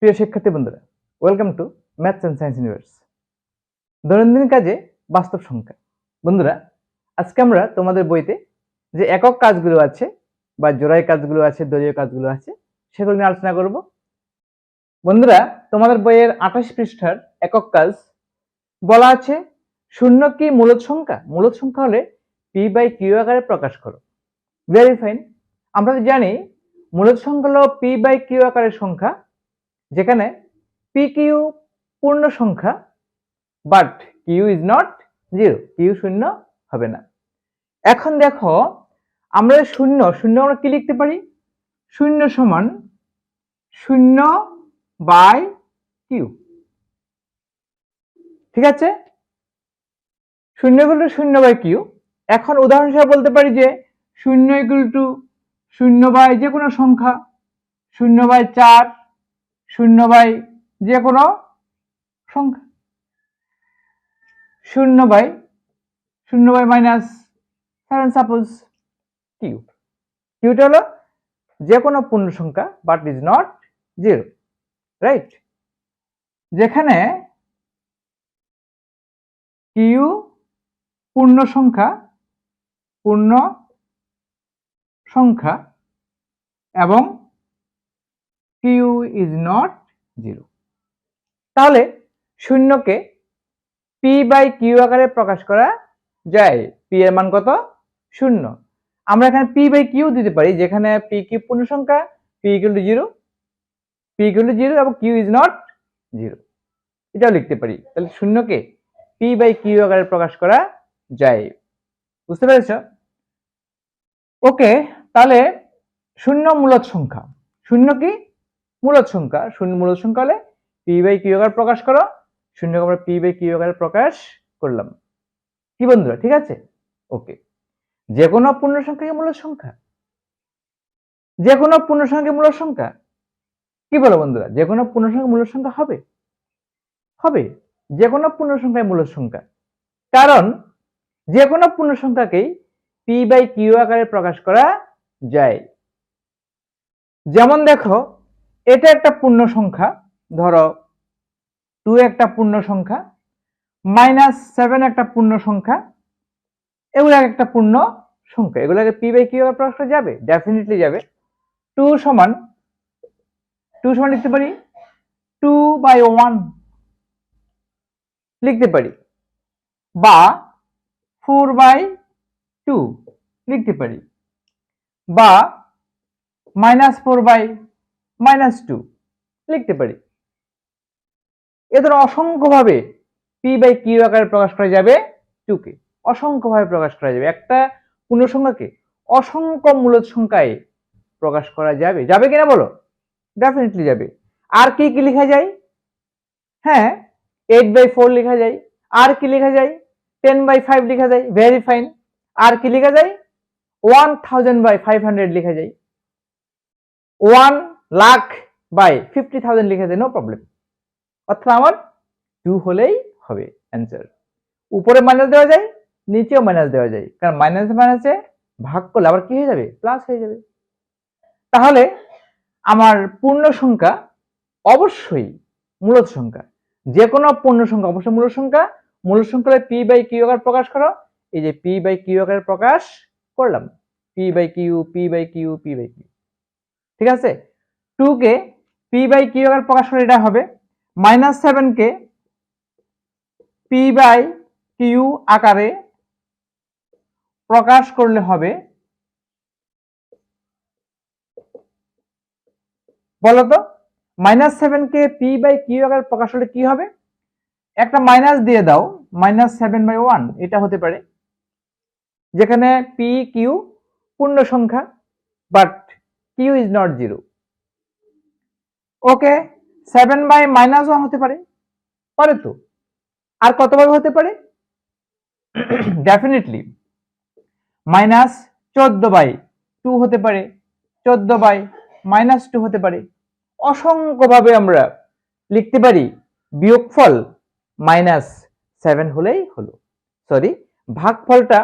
প্রিয় শিক্ষার্থী বন্ধুরা, welcome to maths and science universe. দৈনন্দিন কাজে বাস্তব সংখ্যা। বন্ধুরা, আজকে আমরা তোমাদের বইতে যে একক কাজগুলো আছে বা জোড়াই কাজগুলো আছে, দলীয় কাজগুলো আছে, সেগুলো নিয়ে আলোচনা করব। বন্ধুরা, তোমাদের বইয়ের 28 পৃষ্ঠার একক কাজ বলা আছে শূন্য কি মূলদ সংখ্যা? মূলদ সংখ্যা হলে পি বাই কিউ আকারে প্রকাশ করো। Very fine. আমরা জানি মূলদ সংখ্যা হলো পি বাই কিউ আকারের সংখ্যা, যেখানে পি কিউ পূর্ণ সংখ্যা, but Q is not zero, Q শূন্য হবে না। এখন দেখো, আমরা শূন্য শূন্য আমরা কি লিখতে পারি? শূন্য সমান শূন্য বাই কিউ, ঠিক আছে? শূন্য ইকুয়াল টু শূন্য বাই কিউ। এখন উদাহরণ হিসেবে বলতে পারি যে শূন্য ইকুয়াল টু শূন্য বাই যে কোনো সংখ্যা, শূন্য বাই 4, শূন্য বাই যে কোনো সংখ্যা, শূন্য বাই -7 সাপোজ কিউ। কিউটা হলো যে কোনো পূর্ণ সংখ্যা but is not zero, right? যেখানে কিউ পূর্ণ সংখ্যা এবং কিউ ইজ নট জিরো। তাহলে শূন্যকে পি বাই কিউ আকারে প্রকাশ করা যায়। পি এর মান কত? শূন্য। আমরা এখানে পি বাই কিউ দিতে পারি, যেখানে পি কিউ পূর্ণ সংখ্যা, পি ইকুয়াল টু জিরো এবং কিউ ইজ নট জিরো, এটাও লিখতে পারি। তাহলে শূন্যকে পি বাই কিউ আকারে প্রকাশ করা যায়। বুঝতে পেরেছ? ওকে, তাহলে শূন্য মূলদ সংখ্যা। শূন্য কি? মূলদ সংখ্যা। শূন্য মূলদ সংখ্যা হলে পি বাই কিউ আকারে প্রকাশ করো। শূন্যকে আমরা পি বাই কিউ আকারে প্রকাশ করলাম। কি বন্ধুরা, ঠিক আছে? ওকে, যে কোনো পূর্ণ সংখ্যাকে মূলদ সংখ্যা, যে কোনো পূর্ণ সংখ্যাকে মূলদ সংখ্যা, কি বলো বন্ধুরা? যে কোনো পূর্ণ সংখ্যা মূলদ সংখ্যা হবে? হবে, যে কোনো পূর্ণ সংখ্যায় মূলদ সংখ্যা, কারণ যে কোনো পূর্ণ সংখ্যাকেই পি বাই কিউ আকারে প্রকাশ করা যায়। যেমন দেখো, এটা একটা পূর্ণ সংখ্যা, ধরো 2 একটা পূর্ণ সংখ্যা, -7 একটা পূর্ণ সংখ্যা, এগুলো একটা পূর্ণ সংখ্যা। এগুলোকে পি বাই কিউ আকারে প্রকাশ করা যাবে? ডেফিনেটলি যাবে। 2 সমান লিখতে পারি 2/1 লিখতে পারি, বা 4/2 লিখতে পারি, বা -4/-2 লিখতে পারি। এ ধরনের অসংখ্য ভাবে পি বাই কিউ আকারে প্রকাশ করা যাবে 2 কে। অসংখ্য ভাবে প্রকাশ করা যাবে। একটা পূর্ণ সংখ্যাকে অসংখ্য মূলদ সংখ্যায় প্রকাশ করা যাবে। যাবে কিনা বলো? ডেফিনেটলি যাবে। আর কি কি লেখা যায়? হ্যাঁ, 8/4 লেখা যায়। আর কি লেখা যায়? 10/5 লেখা যায়। Very fine. আর কি লেখা যায়? 1000/500 লেখা যায়। 1,00,000/50,000 লেখা যায়। No problem. অর্থাৎ আমার 2 হলেই হবে অ্যান্সার। উপরে মাইনাস দেওয়া যায়, নিচেও মাইনাস দেওয়া যায়, কারণ মাইনাসে ভাগ করলে আবার কি হয়ে যাবে? প্লাস হয়ে যাবে। তাহলে আমার পূর্ণ সংখ্যা অবশ্যই মূলদ সংখ্যা। যে কোনো পূর্ণ সংখ্যা অবশ্যই মূলদ সংখ্যা। মূলদ সংখ্যা হলে পি বাই কিউ আকারে প্রকাশ করো। এই যে পি বাই কিউ আকারে প্রকাশ করলাম, পি বাই কিউ, ঠিক আছে? 2 কে পি বাই কিউ আকারে প্রকাশ করে এটা হবে। -7 কে পি বাই কিউ আকারে প্রকাশ করলে হবে, বলতো? -7 কে পি বাই কিউ আকারে প্রকাশ করলে কি হবে? একটা মাইনাস দিয়ে দাও, -7/1 এটা হতে পারে, যেখানে পি কিউ পূর্ণ সংখ্যা but Q is not zero. Okay, 7/-1 হতে পারে, পারে তো? আর কতভাবে হতে পারে? ডেফিনেটলি -14/2 হতে পারে, 14/-2 হতে পারে। অসংখ্যভাবে আমরা লিখতে পারি। বিয়োগফল -7 হলেই হলো, সরি, ভাগফলটা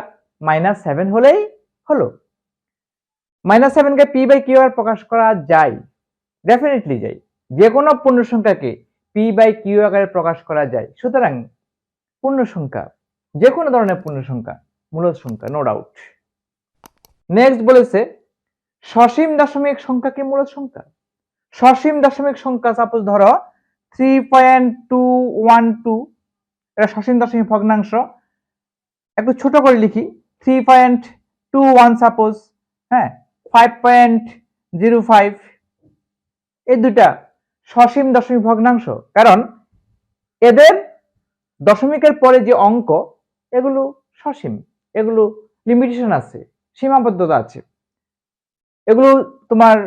-7 হলেই হলো। -7 কে পি বাই কিউ আর প্রকাশ করা যায়, ডেফিনেটলি যায়। যে কোনো পূর্ণ সংখ্যাকে পি বাই কিউ আকারে প্রকাশ করা যায়। সুতরাং পূর্ণ সংখ্যা, যে কোনো ধরনের পূর্ণ সংখ্যা মূলদ সংখ্যা, নো ডাউট। নেক্সট বলেছে সসীম দশমিক সংখ্যা কি মূলদ সংখ্যা? সসীম দশমিক সংখ্যা সাপোজ ধরো 3.212, এটা সসীম দশমিক ভগ্নাংশ। একটু ছোট করে লিখি 3.21 সাপোজ, হ্যাঁ 5.05, এই দুটা সসীম দশমিক ভগ্নাংশ, কারণ এদের দশমিকের পরে যে অঙ্ক এগুলো সসীম, এগুলো লিমিটেশন আছে, সীমাবদ্ধতা আছে, এগুলো তোমার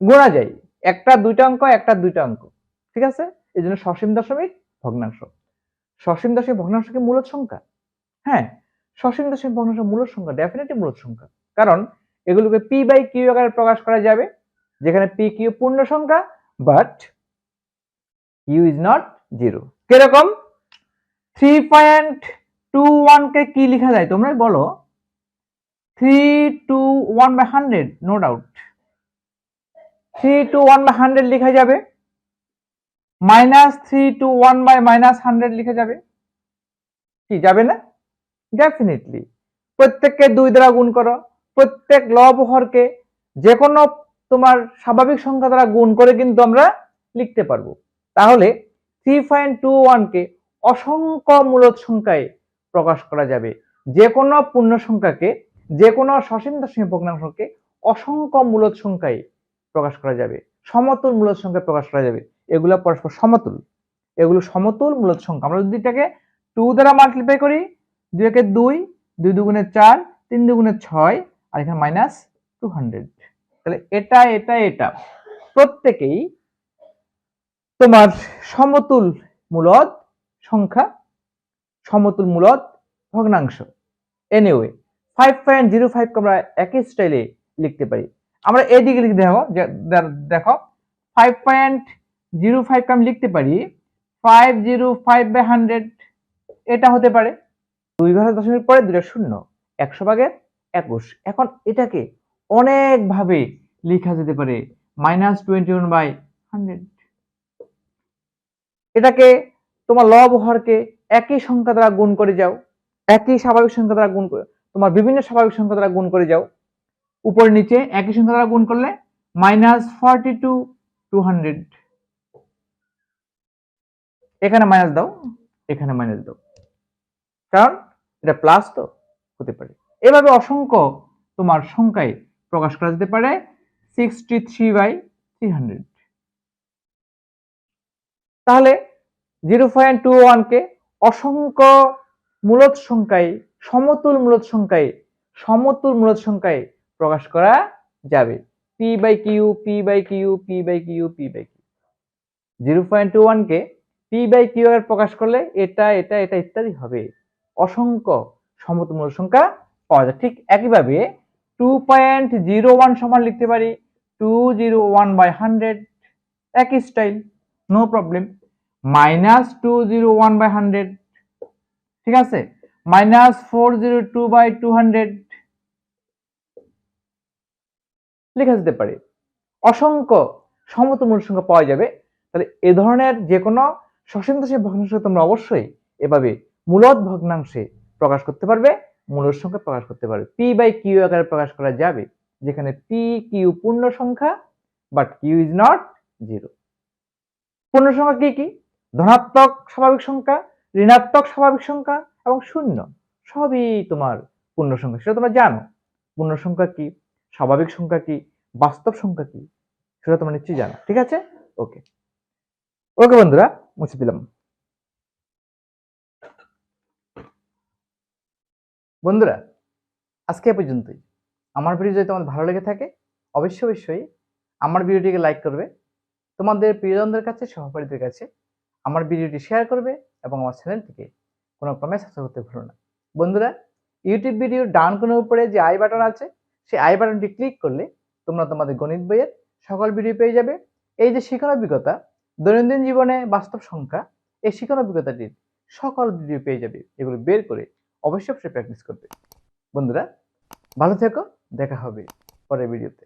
গোনা যায়, একটা দুইটা অঙ্ক, একটা দুইটা অঙ্ক, ঠিক আছে? এই জন্য সসীম দশমিক ভগ্নাংশ। সসীম দশমিক ভগ্নাংশ কি মূলদ সংখ্যা? হ্যাঁ, সসীম দশমিক ভগ্নাংশ মূলদ সংখ্যা, ডেফিনেটলি মূলদ সংখ্যা, কারণ এগুলোকে পি বাই কিউ আকারে প্রকাশ করা যাবে, যেখানে পি কিউ পূর্ণ সংখ্যা but Q is not zero. কিরকম? 3.21 কে কি লেখা যায় তোমরাই বলো? 321/100, নো ডাউট 321/100 লেখা যাবে, -321/-100 লেখা যাবে, কি যাবে না? ডেফিনেটলি। প্রত্যেককে 2 দ্বারা গুণ করো, প্রত্যেক লব হরকে যে কোনো তোমার স্বাভাবিক সংখ্যা দ্বারা গুণ করে কিন্তু আমরা লিখতে পারবো। তাহলে 3.21 কে অসংখ্য মূলদ সংখ্যায় প্রকাশ করা যাবে, যে কোনো পূর্ণ সংখ্যাকে, যে কোনো সসীম দশমিক ভগ্নাংশকে অসংখ্য মূলদ সংখ্যায় প্রকাশ করা যাবে, সমতুল মূলদ সংখ্যায় প্রকাশ করা যাবে। এগুলো পরস্পর সমতুল, এগুলো সমতুল মূলদ সংখ্যা। আমরা যদি এটাকে 2 দ্বারা মাল্টিপ্লাই করি, 2 একে 2, 2 দুগুণে 4, 3 দুগুণে 6, আর এখানে -200, তাহলে এটা এটা এটা প্রত্যেকেই তোমার সমতুল মূলদ সংখ্যা, সমতুল মূলদ ভগ্নাংশ। এনিওয়ে 5.05 কে আমরা একই স্টাইলে লিখতে পারি। আমরা এদিকে লিখে দেখো 5.05 কে আমি লিখতে পারি 505/100, এটা হতে পারে 2 ঘরের দশমিক পরে 2টা শূন্য, 100/21। এখন এটাকে অনেক ভাবে লেখা যেতে পারে -21/100। এটাকে তোমার লব হরকে একই সংখ্যা দ্বারা গুণ করে যাও, একই স্বাভাবিক সংখ্যা দ্বারা গুণ করে, তোমার বিভিন্ন স্বাভাবিক সংখ্যা দ্বারা গুণ করে যাও, উপর নিচে একই সংখ্যা দ্বারা গুণ করলে -42/200, এখানে মাইনাস দাও, এখানে মাইনাস দাও, কারণ এটা প্লাস তো হতে পারে। এভাবে অসংখ্য তোমার সংখ্যায় প্রকাশ করা যেতে পারে 63/300। তাহলে 0.21 কে অসংখ্য মূলদ সংখ্যায়, সমতুল মূলদ সংখ্যায়, সমতুল মূলদ সংখ্যায় প্রকাশ করা যাবে, P by Q, P by Q, P by Q, P by Q. 0.21 কে পি বাই কিউ এর প্রকাশ করলে এটা এটা এটা ইত্যাদি হবে, অসংখ্য সমতুল মূলদ সংখ্যা পাওয়া যায়। ঠিক একইভাবে 2.01 সমান লিখতে পারি 201/100, একই স্টাইল, নো প্রবলেম। -201/100, ঠিক আছে, -402/200 লেখা যেতে পারে, অসংখ্য সমতুল মূলদ সংখ্যা পাওয়া যাবে। তাহলে এ ধরনের যে কোনো সসীম দশমিক ভগ্নাংশ তোমরা অবশ্যই এভাবে মূলদ ভগ্নাংশে প্রকাশ করতে পারবে, মূলদ সংখ্যা প্রকাশ করতে পারবে, পি বাই কিউ আকারে প্রকাশ করা যাবে, যেখানে পি কিউ পূর্ণ সংখ্যা but Q is not zero. পূর্ণ সংখ্যা কি কি? ধনাত্মক স্বাভাবিক সংখ্যা, ঋণাত্মক স্বাভাবিক সংখ্যা এবং শূন্য, সবই তোমার পূর্ণ সংখ্যা। সেটা তোমরা জানো, পূর্ণ সংখ্যা কি, স্বাভাবিক সংখ্যা কি, বাস্তব সংখ্যা কি, সেটা তোমরা নিশ্চয়ই জানো। ঠিক আছে, ওকে ওকে বন্ধুরা, মুছে দিলাম। বন্ধুরা আজকে এ পর্যন্তই। আমার ভিডিও যদি তোমাদের ভালো লেগে থাকে অবশ্যই অবশ্যই আমার ভিডিওটিকে লাইক করবে, তোমাদের প্রিয়জনদের কাছে, সহপাঠীদের কাছে আমার ভিডিওটি শেয়ার করবে এবং আমার চ্যানেলটিকে কোনো ক্রমে সাবস্ক্রাইব করতে ভুলো না। বন্ধুরা ইউটিউব ভিডিওর ডান কোণের উপরে যে আই বাটন আছে, সেই আই বাটনটি ক্লিক করলে তোমরা তোমাদের গণিত বইয়ের সকল ভিডিও পেয়ে যাবে। এই যে শিক্ষণ অভিজ্ঞতা, দৈনন্দিন জীবনে বাস্তব সংখ্যা, এই শিক্ষণ অভিজ্ঞতাটির সকল ভিডিও পেয়ে যাবে। এগুলো বের করে অবশ্যই প্র্যাকটিস করবে। বন্ধুরা ভালো থেকো, দেখা হবে পরের ভিডিওতে।